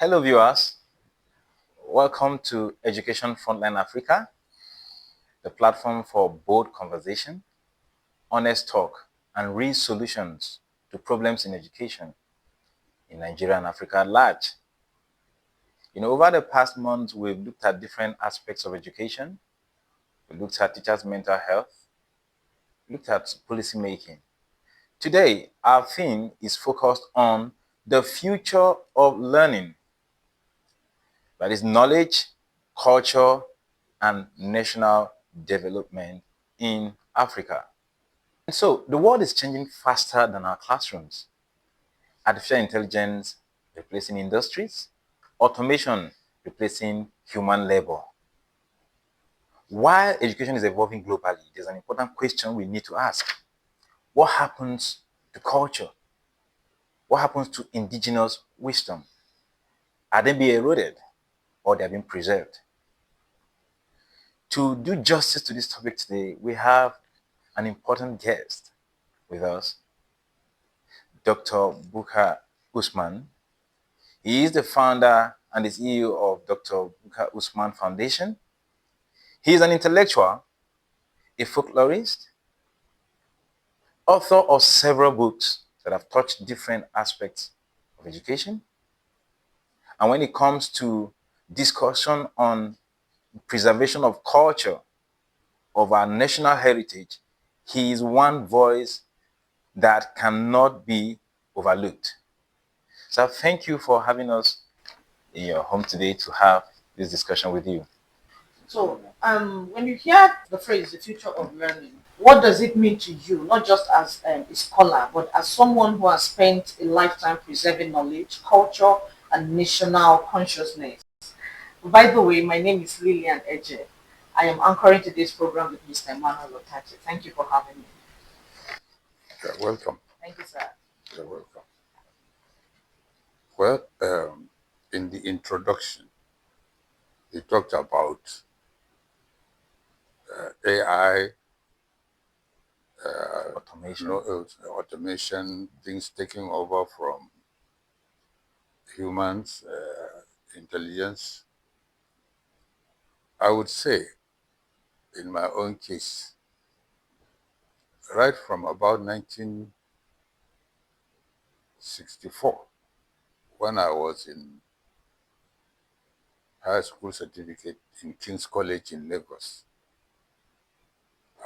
Hello viewers, welcome to Education Frontline Africa, the platform for bold conversation, honest talk, and real solutions to problems in education in Nigeria and Africa at large. Over the past months, we've looked at different aspects of education. We looked at teachers' mental health, looked at policy making. Today, our theme is focused on the future of learning. That is knowledge, culture, and national development in Africa. And so the world is changing faster than our classrooms. Artificial intelligence replacing industries, automation replacing human labor. While education is evolving globally, there's an important question we need to ask. What happens to culture? What happens to indigenous wisdom? Are they being eroded or they're being preserved? To do justice to this topic today, we have an important guest with us, Dr. Bukar Usman. He is the founder and the CEO of Dr. Bukar Usman Foundation. He is an intellectual, a folklorist, author of several books that have touched different aspects of education. And when it comes to discussion on preservation of culture, of our national heritage, he is one voice that cannot be overlooked. So thank you for having us in your home today to have this discussion with you. So when you hear the phrase the future of learning, what does it mean to you, not just as a scholar, but as someone who has spent a lifetime preserving knowledge, culture, and national consciousness? By the way, my name is Lillian Eje. I am anchoring today's program with Mr. Emmanuel Otache. Thank you for having me. You're welcome. Thank you, sir. You're welcome. Well, in the introduction, we talked about AI, automation, things taking over from humans, intelligence. I would say, in my own case, right from about 1964, when I was in high school certificate in King's College in Lagos,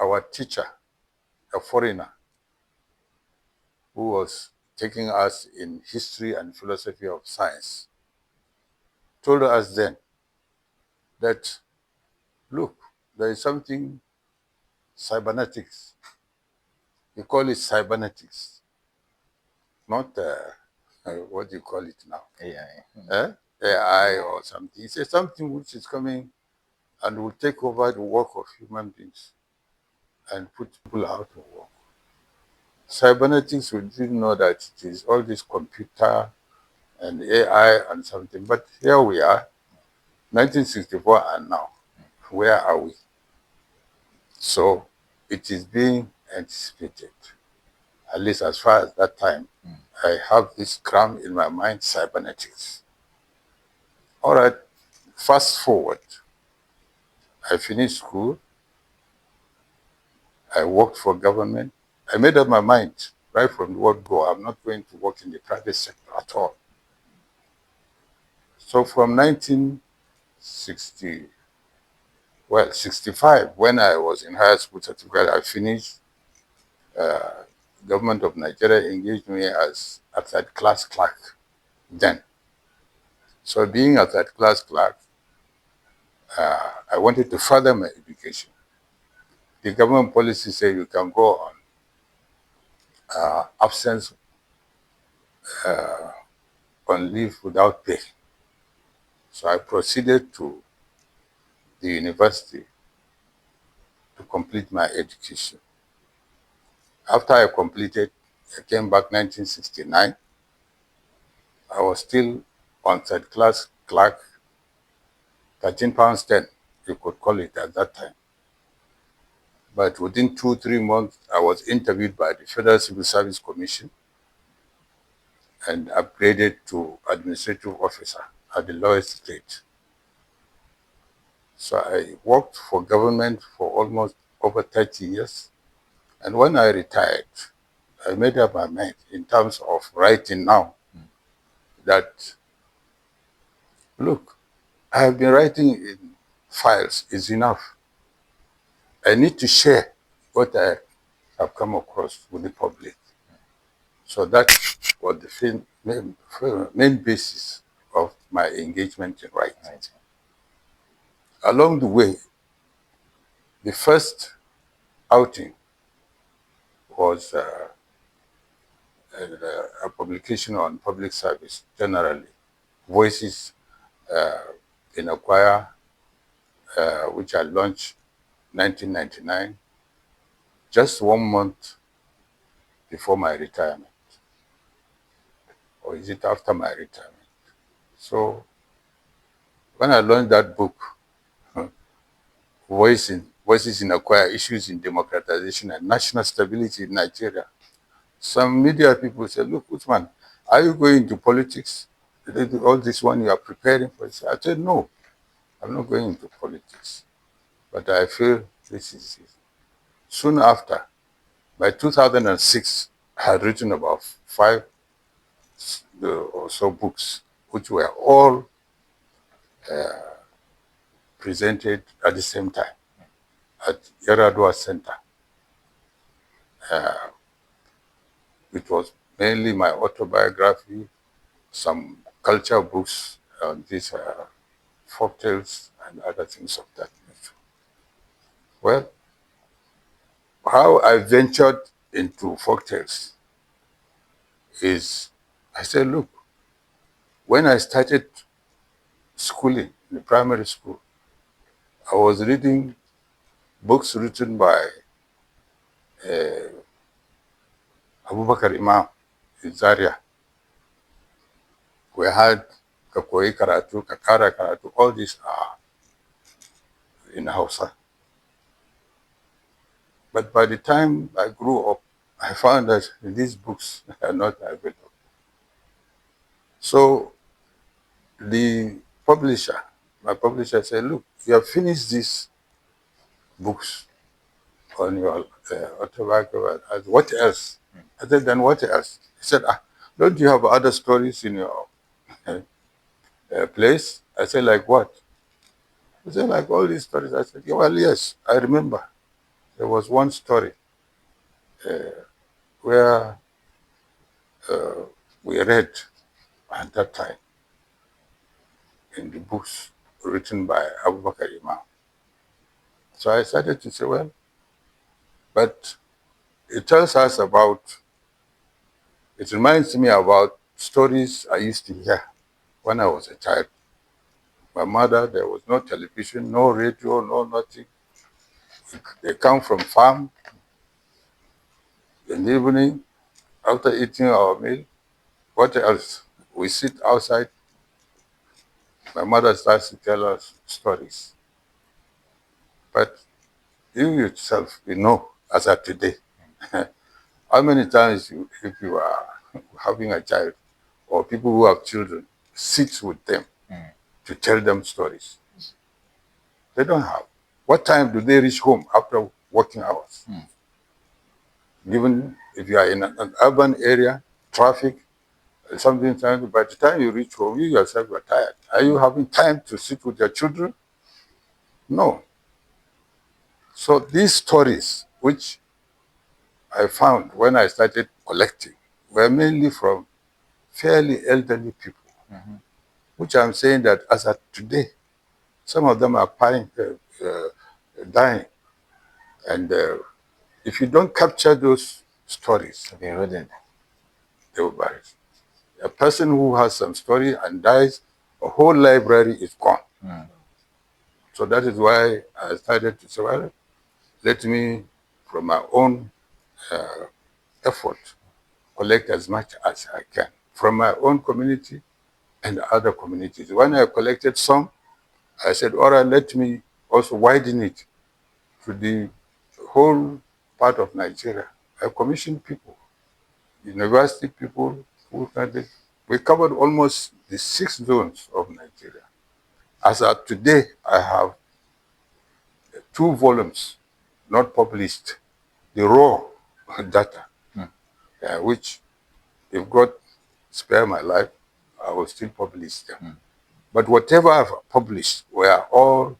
our teacher, a foreigner, who was taking us in history and philosophy of science, told us then that, look, there is something cybernetics. You call it cybernetics, not what do you call it now? AI. AI or something. It's something which is coming and will take over the work of human beings and put people out of work. Cybernetics, we didn't know that it is all this computer and AI and something, but here we are, 1964 and now. Where are we? So it is being anticipated, at least as far as that time. I have this cram in my mind, cybernetics. All right, fast forward. I finished school. I worked for government. I made up my mind right from the word go. I'm not going to work in the private sector at all. So from 1965, when I was in high school certificate, I finished. Government of Nigeria engaged me as a third-class clerk then. So being a third-class clerk, I wanted to further my education. The government policy said you can go on absence on leave without pay. So I proceeded to the university to complete my education. After I completed, I came back 1969. I was still on third-class clerk, £13.10, you could call it at that time. But within 2-3 months, I was interviewed by the Federal Civil Service Commission and upgraded to administrative officer. at the lowest rate. So I worked for government for almost over 30 years. And when I retired, I made up my mind in terms of writing now that, look, I have been writing in files is enough. I need to share what I have come across with the public. So that was the main basis of my engagement in writing. Right. Along the way, the first outing was a publication on public service generally, Voices in a Choir, which I launched 1999, just 1 month before my retirement. Or is it after my retirement? So when I launched that book, Voices in a Choir, Issues in Democratization and National Stability in Nigeria, some media people said, look, Usman, are you going into politics? All this one you are preparing for? I said, no, I'm not going into politics. But I feel this is it. Soon after, by 2006, I had written about 5 or so books, which were all presented at the same time at Yaradua Center. It was mainly my autobiography, some culture books on these folktales and other things of that nature. Well, how I ventured into folktales is, I said, look, when I started schooling in the primary school, I was reading books written by Abubakar Imam in Zaria. We had Kakoi Karatu, Kakara Karatu, all these are in Hausa. But by the time I grew up, I found that these books are not available. So the publisher, my publisher said, look, you have finished these books on your autobiography. I said, what else? I said, then what else? He said, don't you have other stories in your place? I said, like what? He said, like all these stories. I said, yeah, well, yes, I remember. There was one story where we read at that time in the books written by Abu Bakr Imam. So I started to say, well, but it tells us about, it reminds me about stories I used to hear when I was a child. My mother, there was no television, no radio, no nothing. They come from farm in the evening after eating our meal. What else? We sit outside. My mother starts to tell us stories. But you yourself, you know, as of today, how many times if you are having a child or people who have children, sit with them to tell them stories? They don't have. What time do they reach home after working hours? Given if you are in an urban area, traffic, something, by the time you reach home, you yourself are tired. Are you having time to sit with your children? No. So these stories, which I found when I started collecting, were mainly from fairly elderly people, which I'm saying that as of today, some of them are dying. And if you don't capture those stories, Okay, Rodin. they will bury it. A person who has some story and dies, a whole library is gone. So that is why I started to say, well, let me, from my own effort, collect as much as I can from my own community and other communities. When I collected some, I said, all right, let me also widen it to the whole part of Nigeria. I commissioned people, university people, who started We covered almost the 6 zones of Nigeria. As of today, I have 2 volumes not published, the raw data, which, if God spare my life, I will still publish them. But whatever I've published were all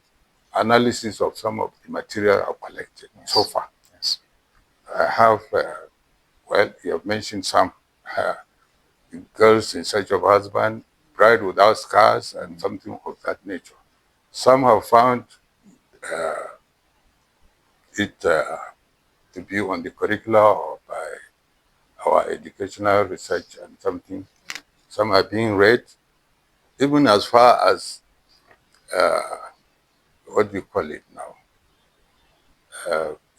analysis of some of the material I've collected so far. Yes. I have, well, you have mentioned some, Girls in Search of Husband, Bride Without Scars, and something of that nature. Some have found it to be on the curricula or by our educational research and something. Some are being read, even as far as, what do you call it now?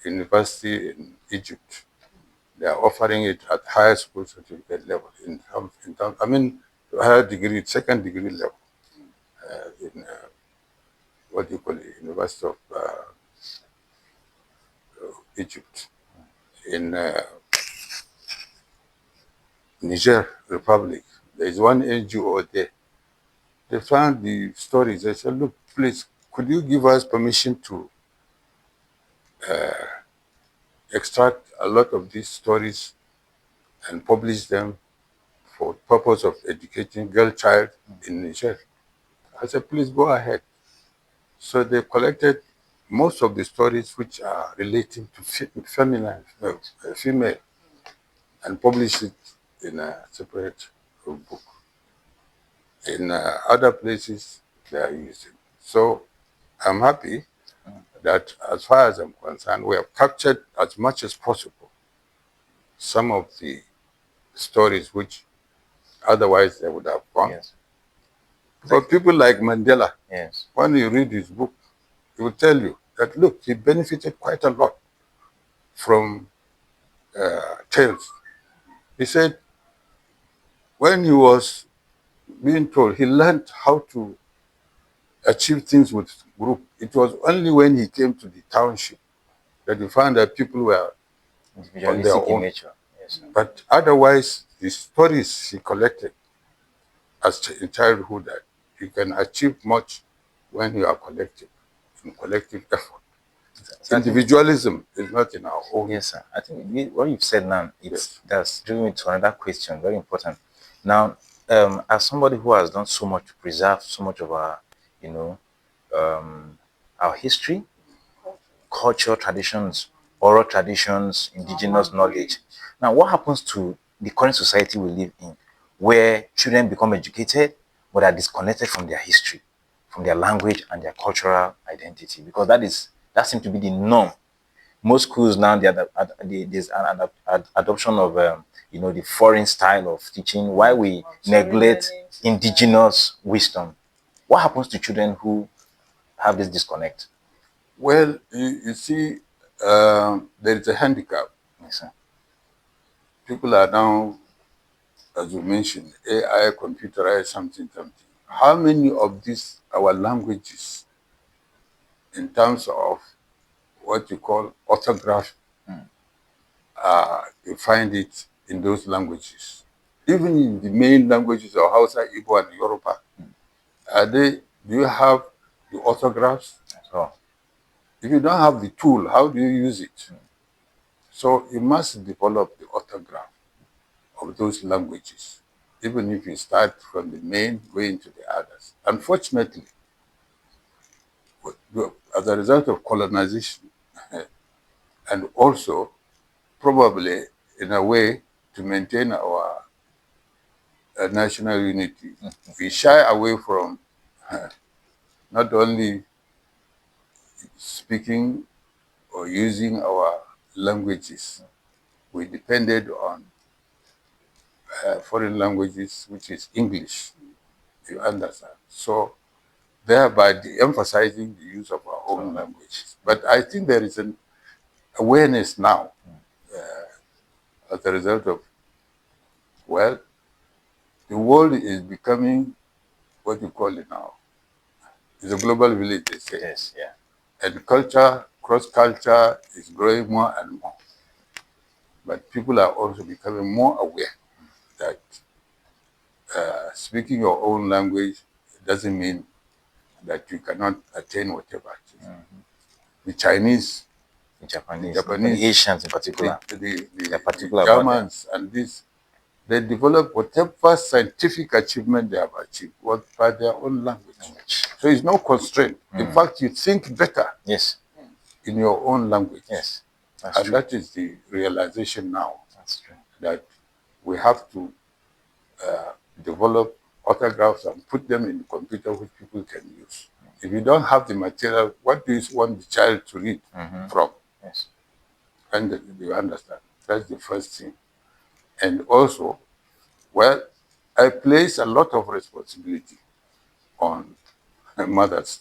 University in Egypt. They are offering it at higher school certificate level I mean, higher degree, second degree level, in what do you call it, University of Egypt, in Niger Republic. There is one NGO there. They found the stories. They said, look, please, could you give us permission to extract a lot of these stories and publish them for purpose of educating girl child in Niger? I said, please go ahead. So they collected most of the stories which are relating to female, and published it in a separate book. In other places, they are using. So I'm happy that, as far as I'm concerned, we have captured as much as possible some of the stories which otherwise they would have gone. Yes. For people like Mandela, Yes. when you read his book, he will tell you that, look, he benefited quite a lot from tales. He said when he was being told, he learned how to achieve things with group. It was only when he came to the township that he found that people were on their Individualistic in own. nature. Yes. But otherwise, the stories he collected in childhood, that you can achieve much when you are collective, in collective effort. So Individualism is not in our own. Yes, sir. I think what you've said now, Yes. that's driven me to another question, very important. Now, as somebody who has done so much to preserve so much of our, you know, our history, culture, traditions, oral traditions, indigenous knowledge. Now, what happens to the current society we live in, where children become educated but are disconnected from their history, from their language and their cultural identity? Because that seems to be the norm. Most schools now, there's an adoption of the foreign style of teaching, while we neglect indigenous wisdom. What happens to children who have this disconnect? Well, you see, there is a handicap. Yes, sir. People are now, as you mentioned, AI, computerized, something. How many of these, our languages, in terms of what you call orthography, you find it in those languages? Even in the main languages of Hausa, Igbo, and Yoruba, do you have the orthographs? So, If you don't have the tool, how do you use it? So you must develop the orthograph of those languages, even if you start from the main going to the others. Unfortunately, as a result of colonization, and also probably in a way to maintain our national unity, we shy away from not only speaking or using our languages. We depended on foreign languages, which is English, you understand. So thereby de-emphasizing the use of our own languages. But I think there is an awareness now as a result of, well, the world is becoming what you call it now. It's a global village, they say. yes, yeah. And culture, cross-culture is growing more and more. But people are also becoming more aware that speaking your own language doesn't mean that you cannot attain whatever it is. The Chinese, The Japanese, Japanese, the Asians in particular, the particular about Germans, and this, they develop whatever scientific achievement they have achieved was by their own language. So it's no constraint. In fact, you think better Yes, in your own language. yes, that's And true. that is the realization now, That's true. that we have to develop autographs and put them in the computer which people can use. If you don't have the material, what do you want the child to read from? Yes. And you understand. That's the first thing. And also, well, I place a lot of responsibility on mothers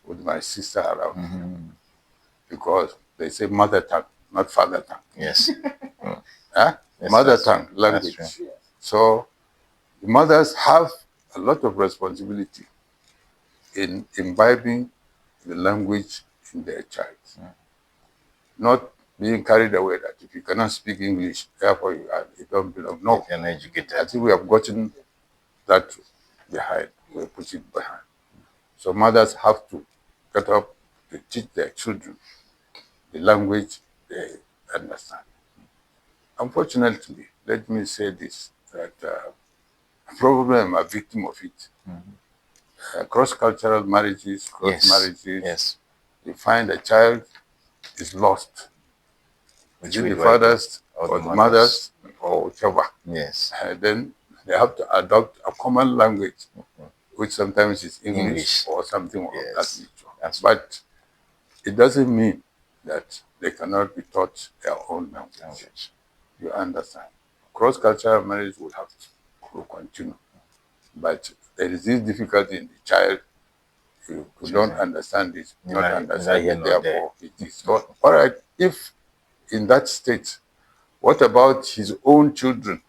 with my sister around, because they say mother tongue, not father tongue. Yes. Huh? Yes, Mother that's tongue, true. That's language. true. So the mothers have a lot of responsibility in imbibing the language in their child. Not being carried away that if you cannot speak English, therefore you don't belong. No. You're uneducated. I think we have gotten that behind. We put it behind. So mothers have to get up to teach their children the language they understand. Unfortunately, let me say this, that probably I'm a victim of it. Cross-cultural marriages, cross-marriages, Yes. you find a child is lost. Is it the fathers or the mothers or whichever? Yes. Then they have to adopt a common language, which sometimes is English or something of that nature. But it doesn't mean that they cannot be taught their own language. You understand? Cross-cultural marriage will have to continue. But there is this difficulty in the child. You don't understand this, not understand it, therefore it is. All right, if in that state, what about his own children?